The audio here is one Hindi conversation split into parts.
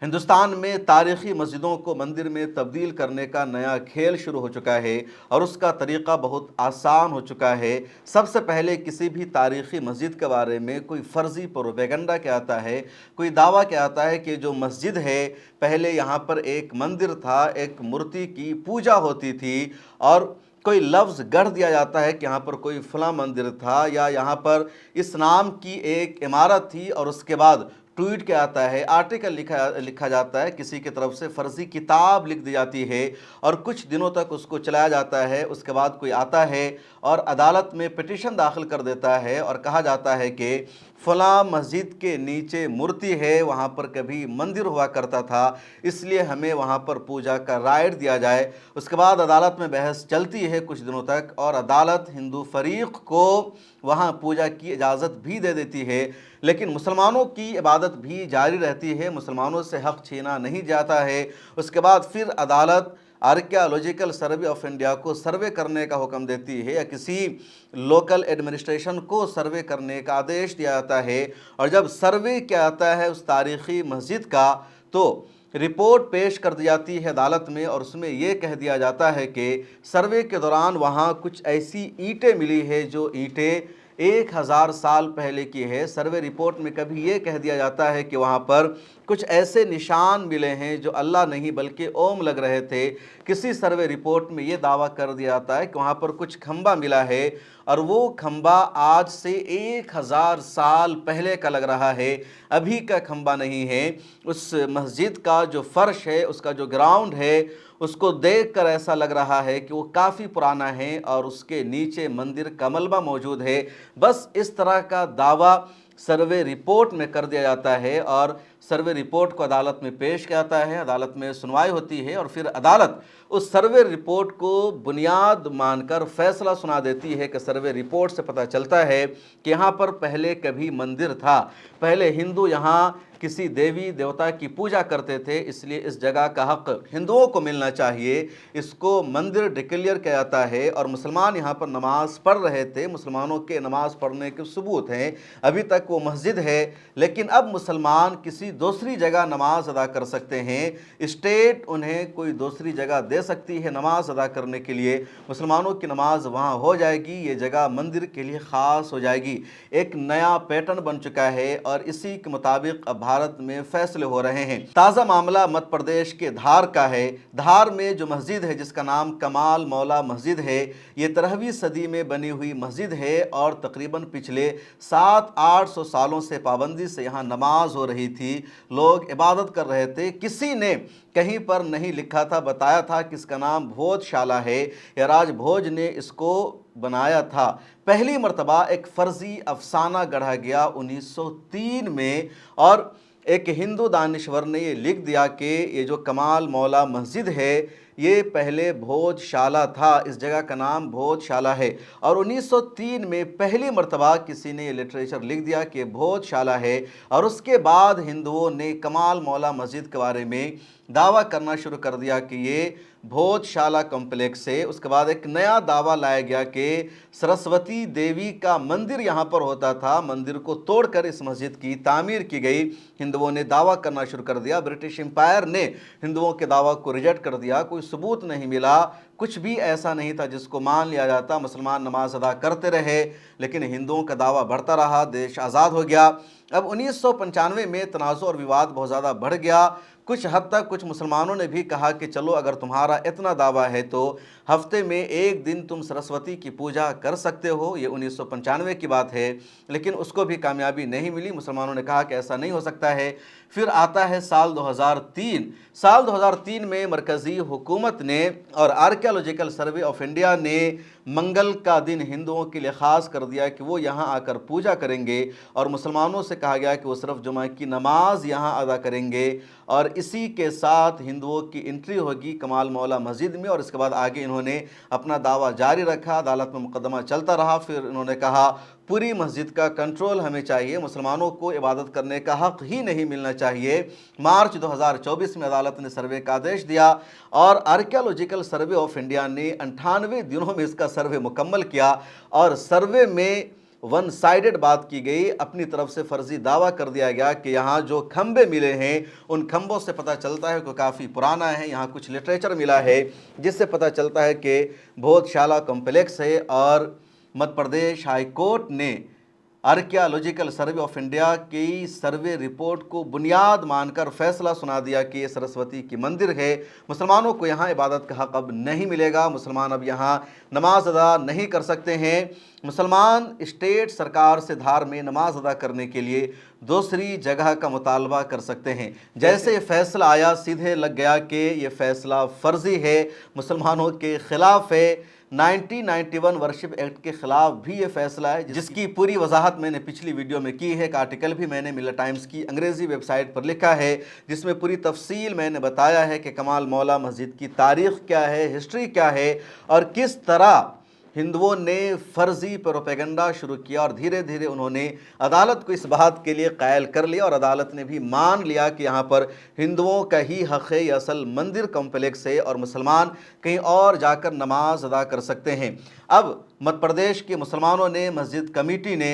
हिंदुस्तान में तारीखी मस्जिदों को मंदिर में तब्दील करने का नया खेल शुरू हो चुका है और उसका तरीक़ा बहुत आसान हो चुका है। सबसे पहले किसी भी तारीखी मस्जिद के बारे में कोई फ़र्ज़ी प्रोपेगेंडा क्या आता है, कोई दावा क्या आता है कि जो मस्जिद है पहले यहाँ पर एक मंदिर था, एक मूर्ति की पूजा होती थी और कोई लफ्ज़ गढ़ दिया जाता है कि यहाँ पर कोई फ़लाँ मंदिर था या यहाँ पर इस नाम की एक इमारत थी और उसके बाद ट्वीट क्या आता है, आर्टिकल लिखा लिखा जाता है, किसी की तरफ से फ़र्ज़ी किताब लिख दी जाती है और कुछ दिनों तक उसको चलाया जाता है। उसके बाद कोई आता है और अदालत में पिटीशन दाखिल कर देता है और कहा जाता है कि फ़लाँ मस्जिद के नीचे मूर्ति है, वहाँ पर कभी मंदिर हुआ करता था, इसलिए हमें वहाँ पर पूजा का राइट दिया जाए। उसके बाद अदालत में बहस चलती है कुछ दिनों तक और अदालत हिंदू फरीक को वहाँ पूजा की इजाज़त भी दे देती है, लेकिन मुसलमानों की इबादत भी जारी रहती है, मुसलमानों से हक़ छीना नहीं जाता है। उसके बाद फिर अदालत आर्कियोलॉजिकल सर्वे ऑफ इंडिया को सर्वे करने का हुक्म देती है या किसी लोकल एडमिनिस्ट्रेशन को सर्वे करने का आदेश दिया जाता है और जब सर्वे किया जाता है उस तारीख़ी मस्जिद का तो रिपोर्ट पेश कर दी जाती है अदालत में और उसमें यह कह दिया जाता है कि सर्वे के दौरान वहाँ कुछ ऐसी ईंटें मिली है जो ईंटें 1000 साल पहले की है। सर्वे रिपोर्ट में कभी ये कह दिया जाता है कि वहाँ पर कुछ ऐसे निशान मिले हैं जो अल्लाह नहीं बल्कि ओम लग रहे थे। किसी सर्वे रिपोर्ट में ये दावा कर दिया जाता है कि वहाँ पर कुछ खंबा मिला है और वो खंबा आज से 1000 साल पहले का लग रहा है, अभी का खंबा नहीं है। उस मस्जिद का जो फ़र्श है, उसका जो ग्राउंड है, उसको देखकर ऐसा लग रहा है कि वो काफ़ी पुराना है और उसके नीचे मंदिर का मलबा मौजूद है। बस इस तरह का दावा सर्वे रिपोर्ट में कर दिया जाता है और सर्वे रिपोर्ट को अदालत में पेश किया जाता है, अदालत में सुनवाई होती है और फिर अदालत उस सर्वे रिपोर्ट को बुनियाद मानकर फैसला सुना देती है कि सर्वे रिपोर्ट से पता चलता है कि यहाँ पर पहले कभी मंदिर था, पहले हिंदू यहाँ किसी देवी देवता की पूजा करते थे, इसलिए इस जगह का हक़ हिंदुओं को मिलना चाहिए। इसको मंदिर डिक्लेयर किया जाता है और मुसलमान यहाँ पर नमाज़ पढ़ रहे थे, मुसलमानों के नमाज़ पढ़ने के सबूत हैं, अभी तक वो मस्जिद है, लेकिन अब मुसलमान किसी दूसरी जगह नमाज अदा कर सकते हैं। स्टेट उन्हें कोई दूसरी जगह दे सकती है नमाज अदा करने के लिए, मुसलमानों की नमाज वहाँ हो जाएगी, ये जगह मंदिर के लिए ख़ास हो जाएगी। एक नया पैटर्न बन चुका है और इसी के मुताबिक अब भारत में फैसले हो रहे हैं। ताज़ा मामला मध्य प्रदेश के धार का है। धार में जो मस्जिद है जिसका नाम कमाल मौला मस्जिद है, ये 13वीं सदी में बनी हुई मस्जिद है और तकरीबन पिछले 700-800 सालों से पाबंदी से यहाँ नमाज हो रही थी, लोग इबादत कर रहे थे। किसी ने कहीं पर नहीं लिखा था, बताया था कि इसका नाम भोजशाला है या राजभोज ने इसको बनाया था। पहली मर्तबा एक फ़र्ज़ी अफसाना गढ़ा गया 1903 में और एक हिंदू दानिश्वर ने ये लिख दिया कि ये जो कमाल मौला मस्जिद है ये पहले भोजशाला था, इस जगह का नाम भोजशाला है और 1903 में पहली मर्तबा किसी ने ये लिटरेचर लिख दिया कि भोजशाला है और उसके बाद हिंदुओं ने कमाल मौला मस्जिद के बारे में दावा करना शुरू कर दिया कि ये भोजशाला कॉम्प्लेक्स है। उसके बाद एक नया दावा लाया गया कि सरस्वती देवी का मंदिर यहाँ पर होता था, मंदिर को तोड़कर इस मस्जिद की तामीर की गई। हिंदुओं ने दावा करना शुरू कर दिया, ब्रिटिश एम्पायर ने हिंदुओं के दावा को रिजेक्ट कर दिया, कोई सबूत नहीं मिला, कुछ भी ऐसा नहीं था जिसको मान लिया जाता। मुसलमान नमाज अदा करते रहे लेकिन हिंदुओं का दावा बढ़ता रहा, देश आज़ाद हो गया। अब 1995 में तनाज़ुर और विवाद बहुत ज़्यादा बढ़ गया। कुछ हद तक कुछ मुसलमानों ने भी कहा कि चलो अगर तुम्हारा इतना दावा है तो हफ्ते में एक दिन तुम सरस्वती की पूजा कर सकते हो। ये 1995 की बात है, लेकिन उसको भी कामयाबी नहीं मिली। मुसलमानों ने कहा कि ऐसा नहीं हो सकता है। फिर आता है साल 2003। साल 2003 में मरकज़ी हुकूमत ने और आर्कियोलॉजिकल सर्वे ऑफ इंडिया ने मंगल का दिन हिंदुओं के लिए ख़ास कर दिया कि वो यहाँ आकर पूजा करेंगे और मुसलमानों से कहा गया कि वो सिर्फ जुमा की नमाज यहाँ अदा करेंगे और इसी के साथ हिंदुओं की एंट्री होगी कमाल मौला मस्जिद में। और इसके बाद आगे इन्होंने अपना दावा जारी रखा, अदालत में मुकदमा चलता रहा। फिर इन्होंने कहा पूरी मस्जिद का कंट्रोल हमें चाहिए, मुसलमानों को इबादत करने का हक़ ही नहीं मिलना चाहिए। मार्च 2024 में अदालत ने सर्वे का आदेश दिया और आर्कियोलॉजिकल सर्वे ऑफ इंडिया ने 98 दिनों में इसका सर्वे मुकम्मल किया और सर्वे में वन साइडेड बात की गई, अपनी तरफ से फर्जी दावा कर दिया गया कि यहाँ जो खंबे मिले हैं उन खंबों से पता चलता है कि काफ़ी पुराना है। यहाँ कुछ लिटरेचर मिला है जिससे पता चलता है कि बोधशाला कॉम्प्लेक्स है और मध्य प्रदेश हाई कोर्ट ने आर्कियोलॉजिकल सर्वे ऑफ इंडिया की सर्वे रिपोर्ट को बुनियाद मानकर फैसला सुना दिया कि ये सरस्वती की मंदिर है। मुसलमानों को यहाँ इबादत का हक़ अब नहीं मिलेगा। मुसलमान अब यहाँ नमाज अदा नहीं कर सकते हैं। मुसलमान स्टेट सरकार से धार में नमाज अदा करने के लिए दूसरी जगह का मुतालबा कर सकते हैं। जैसे ये फैसला आया सीधे लग गया कि ये फैसला फ़र्ज़ी है, मुसलमानों के ख़िलाफ़ है। 1991 वर्शिप एक्ट के ख़िलाफ़ भी ये फ़ैसला है, जिसकी पूरी वजाहत मैंने पिछली वीडियो में की है। एक आर्टिकल भी मैंने मिलर टाइम्स की अंग्रेज़ी वेबसाइट पर लिखा है जिसमें पूरी तफसील मैंने बताया है कि कमाल मौला मस्जिद की तारीख़ क्या है, हिस्ट्री क्या है और किस तरह हिंदुओं ने फ़र्ज़ी प्रोपेगेंडा शुरू किया और धीरे धीरे उन्होंने अदालत को इस बात के लिए कायल कर लिया और अदालत ने भी मान लिया कि यहाँ पर हिंदुओं का ही हक़ है, ये असल मंदिर कॉम्प्लेक्स है और मुसलमान कहीं और जाकर नमाज अदा कर सकते हैं। अब मध्य प्रदेश के मुसलमानों ने, मस्जिद कमेटी ने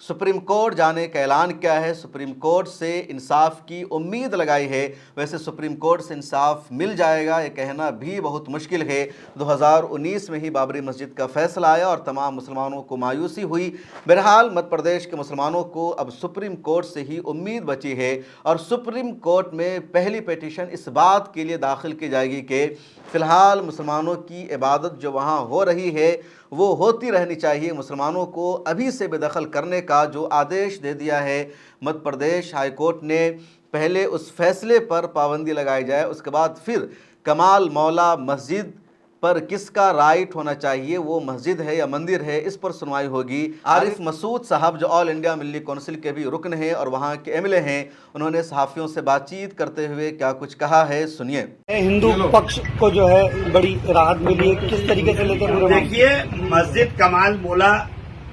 सुप्रीम कोर्ट जाने का ऐलान किया है। सुप्रीम कोर्ट से इंसाफ की उम्मीद लगाई है। वैसे सुप्रीम कोर्ट से इंसाफ मिल जाएगा ये कहना भी बहुत मुश्किल है। 2019 में ही बाबरी मस्जिद का फैसला आया और तमाम मुसलमानों को मायूसी हुई। बहरहाल मध्य प्रदेश के मुसलमानों को अब सुप्रीम कोर्ट से ही उम्मीद बची है और सुप्रीम कोर्ट में पहली पिटीशन इस बात के लिए दाखिल की जाएगी कि फ़िलहाल मुसलमानों की इबादत जो वहाँ हो रही है वो होती रहनी चाहिए। मुसलमानों को अभी से बेदखल करने का जो आदेश दे दिया है मध्य प्रदेश हाई कोर्ट ने, पहले उस फैसले पर पाबंदी लगाई जाए, उसके बाद फिर कमाल मौला मस्जिद पर किसका राइट होना चाहिए, वो मस्जिद है या मंदिर है, इस पर सुनवाई होगी। आरिफ मसूद साहब जो ऑल इंडिया मिल्ली काउंसिल के भी रुकन हैं और वहाँ के एमएलए हैं, उन्होंने सहाफ़ियों से बातचीत करते हुए क्या कुछ कहा है, सुनिए। हिंदू पक्ष को जो है बड़ी राहत मिली है, किस तरीके से लेते हैं? देखिए, मस्जिद कमाल मौला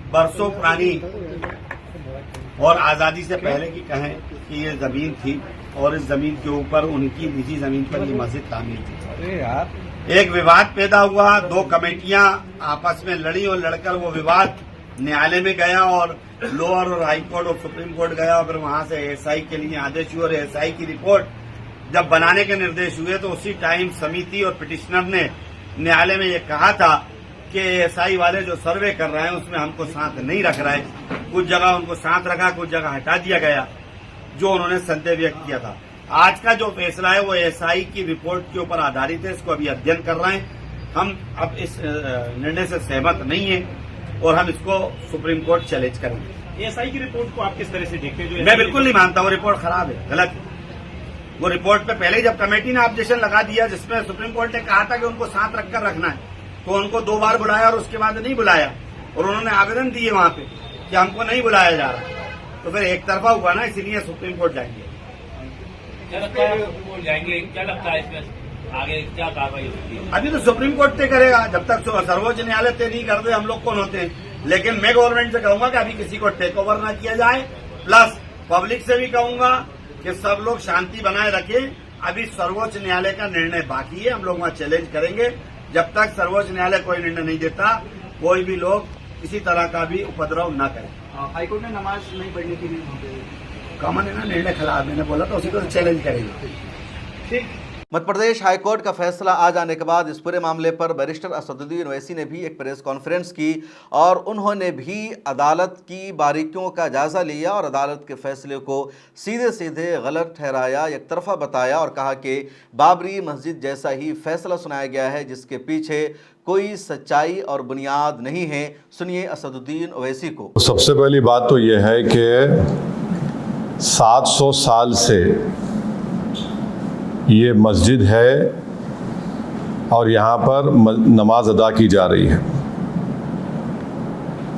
बरसों पुरानी और आज़ादी से पहले की कहें कि ये ज़मीन थी और इस ज़मीन के ऊपर उनकी निजी ज़मीन पर ये मस्जिद तामीर थी। एक विवाद पैदा हुआ, दो कमेटियां आपस में लड़ी और लड़कर वो विवाद न्यायालय में गया और लोअर और हाई कोर्ट और सुप्रीम कोर्ट गया और फिर वहां से एएसआई के लिए आदेश हुए और एएसआई की रिपोर्ट जब बनाने के निर्देश हुए तो उसी टाइम समिति और पिटिशनर ने न्यायालय में ये कहा था कि एएसआई वाले जो सर्वे कर रहे हैं उसमें हमको साथ नहीं रख रहे। कुछ जगह उनको साथ रखा, कुछ जगह हटा दिया गया, जो उन्होंने संदेह व्यक्त किया था। आज का जो फैसला है वो एएसआई की रिपोर्ट के ऊपर आधारित है, इसको अभी अध्ययन कर रहे हैं। हम अब इस निर्णय से सहमत नहीं है और हम इसको सुप्रीम कोर्ट चैलेंज करेंगे। एएसआई की रिपोर्ट को आप किस तरह से देखते हैं? मैं बिल्कुल नहीं मानता, वो रिपोर्ट खराब है, गलत है। वो रिपोर्ट पे पहले जब कमेटी ने ऑब्जेक्शन लगा दिया जिसमें सुप्रीम कोर्ट ने कहा था कि उनको साथ रखकर रखना है, तो उनको 2 बार बुलाया और उसके बाद नहीं बुलाया और उन्होंने आवेदन दिए वहां पे कि हमको नहीं बुलाया जा रहा, तो फिर एक तरफा हुआ ना, इसीलिए सुप्रीम कोर्ट जाएंगे। क्या लगता है जाएंगे? क्या लगता है इसमें आगे क्या कार्रवाई होती है? अभी तो सुप्रीम कोर्ट तय करेगा, जब तक सर्वोच्च न्यायालय तय नहीं करते हम लोग कौन होते हैं। लेकिन मैं गवर्नमेंट से कहूंगा कि अभी किसी को टेक ओवर ना किया जाए, प्लस पब्लिक से भी कहूंगा कि सब लोग शांति बनाए रखें। अभी सर्वोच्च न्यायालय का निर्णय बाकी है, हम लोग वहां चैलेंज करेंगे। जब तक सर्वोच्च न्यायालय कोई निर्णय नहीं देता, कोई भी लोग किसी तरह का भी उपद्रव न करें। हाईकोर्ट ने नमाज नहीं पढ़ने की भी कॉमन है ना, निर्णय खिलाफ मैंने बोला तो उसी को चैलेंज करेंगे। ठीक। मध्य प्रदेश हाईकोर्ट का फैसला आ जाने के बाद इस पूरे मामले पर बैरिस्टर असदुद्दीन ओवैसी ने भी एक प्रेस कॉन्फ्रेंस की और उन्होंने भी अदालत की बारीकियों का जायज़ा लिया और अदालत के फैसले को सीधे सीधे गलत ठहराया, एक तरफा बताया और कहा कि बाबरी मस्जिद जैसा ही फैसला सुनाया गया है जिसके पीछे कोई सच्चाई और बुनियाद नहीं है। सुनिए असदुद्दीन ओवैसी को। सबसे पहली बात तो यह है कि 700 साल से ये मस्जिद है और यहाँ पर नमाज अदा की जा रही है।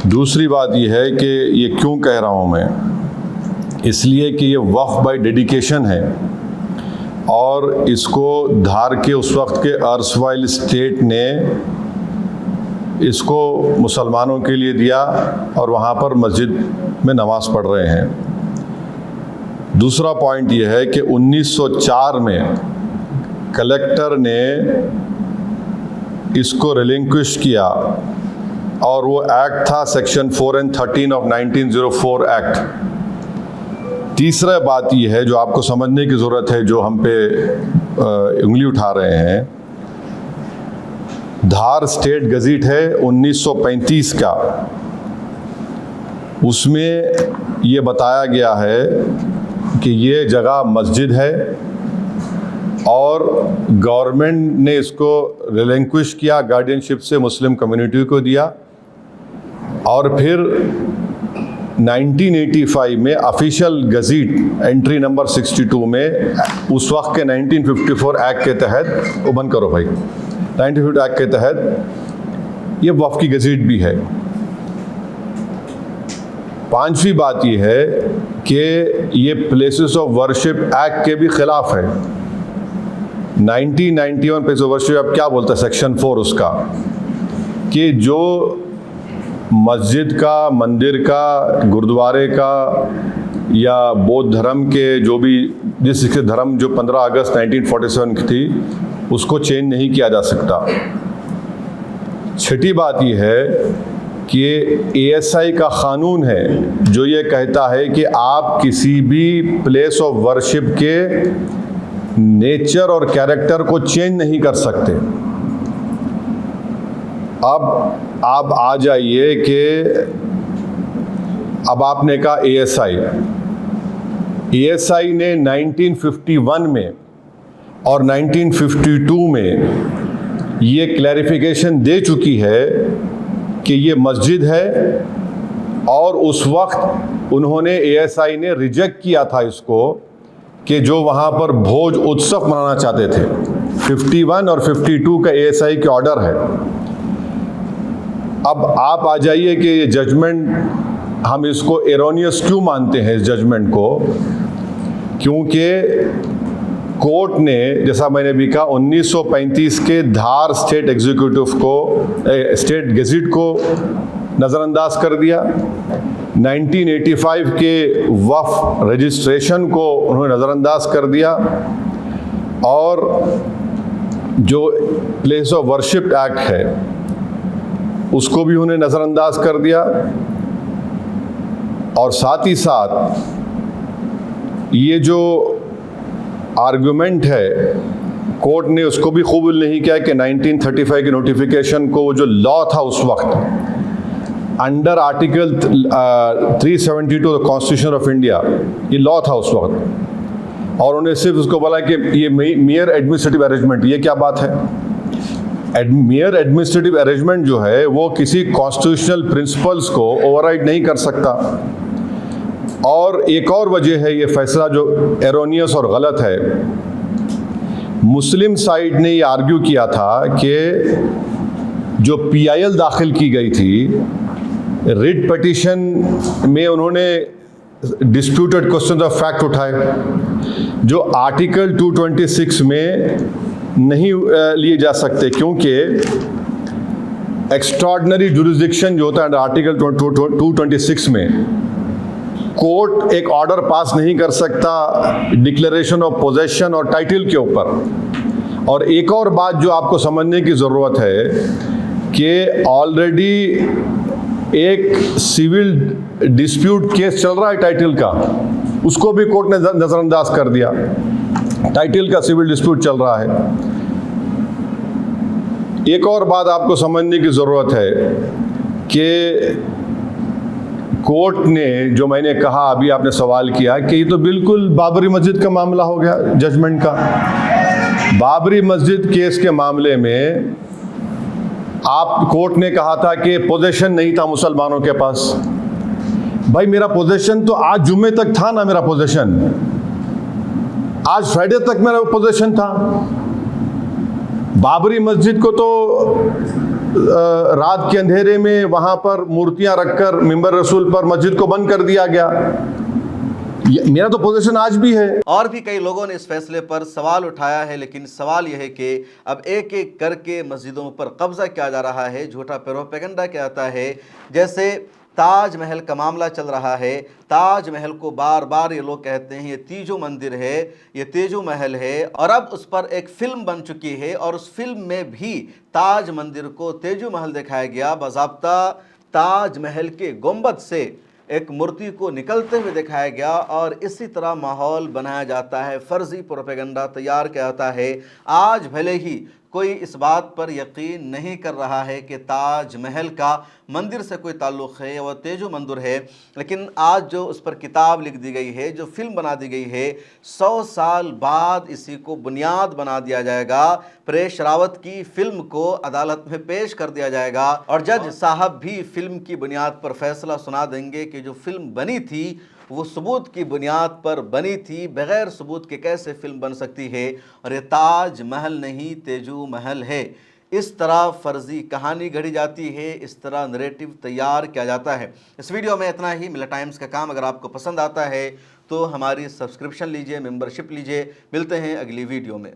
दूसरी बात यह है कि ये क्यों कह रहा हूँ मैं, इसलिए कि ये वक्फ बाय डेडिकेशन है और इसको धार के उस वक्त के अर्सवाइल स्टेट ने इसको मुसलमानों के लिए दिया और वहाँ पर मस्जिद में नमाज पढ़ रहे हैं। दूसरा पॉइंट यह है कि 1904 में कलेक्टर ने इसको रिलिंक्विश किया और वो एक्ट था सेक्शन 4 and 13 ऑफ 1904 एक्ट। तीसरा बात ये है जो आपको समझने की ज़रूरत है, जो हम पे उंगली उठा रहे हैं, धार स्टेट गज़ीट है 1935 का, उसमें ये बताया गया है कि ये जगह मस्जिद है और गवर्नमेंट ने इसको रिलिंक्विश किया, गार्डियनशिप से मुस्लिम कम्युनिटी को दिया, और फिर 1985 में ऑफिशियल गज़ीट एंट्री नंबर 62 में उस वक्त के 1954 एक्ट के तहत, वो बंद करो भाई, 1954 एक्ट के तहत ये वक्फ की गज़ीट भी है। पांचवी बात ये है कि ये प्लेसेस ऑफ वर्शिप एक्ट के भी खिलाफ है। 1991 प्लेस ऑफ वर्शिप अब क्या बोलता है सेक्शन 4 उसका, कि जो मस्जिद का, मंदिर का, गुरुद्वारे का या बौद्ध धर्म के जो भी जिस धर्म जो 15 अगस्त 1947 की थी उसको चेंज नहीं किया जा सकता। छठी बात यह है कि ASI का क़ानून है जो ये कहता है कि आप किसी भी प्लेस ऑफ वर्शिप के नेचर और कैरेक्टर को चेंज नहीं कर सकते। अब आप आ जाइए कि अब आपने कहा ASI ने 1951 में और 1952 में ये क्लैरिफिकेशन दे चुकी है कि ये मस्जिद है, और उस वक्त उन्होंने ASI ने रिजेक्ट किया था इसको कि जो वहाँ पर भोज उत्सव मनाना चाहते थे। 51 और 52 का ASI के ऑर्डर है। अब आप आ जाइए कि ये जजमेंट हम इसको एरोनियस क्यों मानते हैं इस जजमेंट को, क्योंकि कोर्ट ने, जैसा मैंने भी कहा, 1935 के धार स्टेट एग्जीक्यूटिव को, स्टेट गज़ीट को नज़रअंदाज कर दिया। 1985 के वक्फ रजिस्ट्रेशन को उन्होंने नज़रअंदाज कर दिया, और जो प्लेस ऑफ वर्शिप एक्ट है उसको भी उन्होंने नज़रअंदाज कर दिया। और साथ ही साथ ये जो आर्गुमेंट है, कोर्ट ने उसको भी कबूल नहीं किया कि 1935 के नोटिफिकेशन को, वो जो लॉ था उस वक्त under article 372 constitution of India, ये लॉ था उस वक्त, और उन्हें सिर्फ उसको बोला कि ये मेयर एडमिनिस्ट्रेटिव अरेंजमेंट। ये क्या बात है? मेयर एडमिनिस्ट्रेटिव अरेंजमेंट जो है वो किसी कॉन्स्टिट्यूशनल प्रिंसिपल्स को ओवरराइड नहीं कर सकता। और एक और वजह है ये फैसला जो एरोनियस और गलत है, मुस्लिम साइड ने ये आर्ग्यू किया था कि जो PIL दाखिल की गई थी रिट पिटीशन में, उन्होंने डिस्प्यूटेड क्वेश्चन ऑफ फैक्ट उठाए जो आर्टिकल 226 में नहीं लिए जा सकते, क्योंकि एक्स्ट्राऑर्डिनरी जुरिसडिक्शन जो होता है आर्टिकल 226 में, कोर्ट एक ऑर्डर पास नहीं कर सकता डिक्लेरेशन ऑफ पोजेशन और टाइटल के ऊपर। और एक और बात जो आपको समझने की ज़रूरत है कि ऑलरेडी एक सिविल डिस्प्यूट केस चल रहा है टाइटल का, उसको भी कोर्ट ने नज़रअंदाज कर दिया। टाइटल का सिविल डिस्प्यूट चल रहा है। एक और बात आपको समझने की ज़रूरत है कि कोर्ट ने, जो मैंने कहा अभी आपने सवाल किया, कि ये तो बिल्कुल बाबरी मस्जिद का मामला हो गया जजमेंट का। बाबरी मस्जिद केस के मामले में आप कोर्ट ने कहा था कि पोजेशन नहीं था मुसलमानों के पास। भाई मेरा पोजेशन तो आज जुम्मे तक था ना, मेरा पोजेशन आज फ्राइडे तक मेरा पोजेशन था। बाबरी मस्जिद को तो रात के अंधेरे में वहां पर मूर्तियां रखकर मिंबर रसूल पर मस्जिद को बंद कर दिया गया। मेरा तो पोजीशन आज भी है। और भी कई लोगों ने इस फैसले पर सवाल उठाया है, लेकिन सवाल यह है कि अब एक एक करके मस्जिदों पर कब्जा किया जा रहा है, झूठा प्रोपेगेंडा किया जाता है। जैसे ताजमहल का मामला चल रहा है। ताजमहल को बार बार ये लोग कहते हैं ये तीजो मंदिर है, ये तेजो महल है, और अब उस पर एक फिल्म बन चुकी है और उस फिल्म में भी ताज मंदिर को तेजो महल दिखाया गया। बाज़ाब्ता ताजमहल के गुंबद से एक मूर्ति को निकलते हुए दिखाया गया और इसी तरह माहौल बनाया जाता है, फर्जी प्रोपेगेंडा तैयार किया जाता है। आज भले ही कोई इस बात पर यकीन नहीं कर रहा है कि ताजमहल का मंदिर से कोई ताल्लुक़ है, वह तेजो मंदिर है, लेकिन आज जो उस पर किताब लिख दी गई है, जो फिल्म बना दी गई है, 100 साल बाद इसी को बुनियाद बना दिया जाएगा। परेश रावत की फिल्म को अदालत में पेश कर दिया जाएगा और जज साहब भी फिल्म की बुनियाद पर फैसला सुना देंगे कि जो फिल्म बनी थी वो सबूत की बुनियाद पर बनी थी, बग़ैर सबूत के कैसे फिल्म बन सकती है, और ये ताज महल नहीं तेजो महल है। इस तरह फ़र्ज़ी कहानी गढ़ी जाती है, इस तरह नरेटिव तैयार किया जाता है। इस वीडियो में इतना ही। मिला टाइम्स का काम अगर आपको पसंद आता है तो हमारी सब्सक्रिप्शन लीजिए, मेंबरशिप लीजिए। मिलते हैं अगली वीडियो में।